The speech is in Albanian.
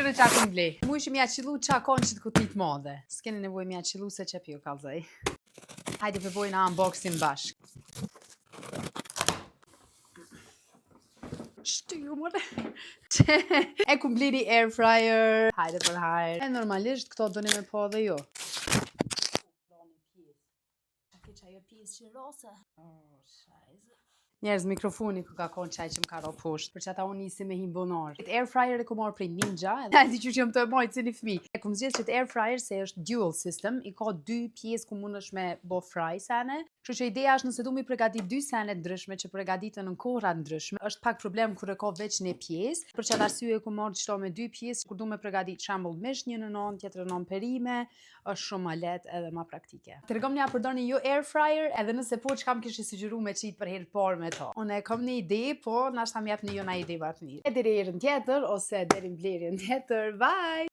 Shire qa ku m'ble. Mu ishim ja qilu qa konë që të kutit madhe. S'keni nevoj m'ja qilu se që pjo kalzaj. Hajde përbojna unboxing bashk. Shtu ju mëre. E ku m'bliri air fryer. Hajde për hajde. E normalisht këto doni me po dhe jo. Njerëz, mikrofoni ku ka konë qaj që më ka ro poshtë, për që ata unë nisi me him bonar. Air fryer e ku marrë prej Ninja, edhe di që jam të majtë si një fmi. E ku më zgjedh që air fryer se është dual system, i ka dy pjesë ku mund është me bo fry sene. Kështu që ideja është nëse du mi përgatit dy sene ndryshme që përgatiten në kohra ndryshme, është pak problem kur e ka veç një pjesë, për që atë arsye ku marrë qëto me dy pjesë, kur du me përgatit shambull mish një në non, tjetër në perime, është shumë ma let edhe ma praktike. Të regom një a përdoni jo air fryer, edhe nëse po që kam kishë sugjeru me qitë për herë parë me to. Unë e kom një ide, po nashta më jep një ide batë mirë. E deri herën tjetër, ose deri mblerjen tjetër, bye!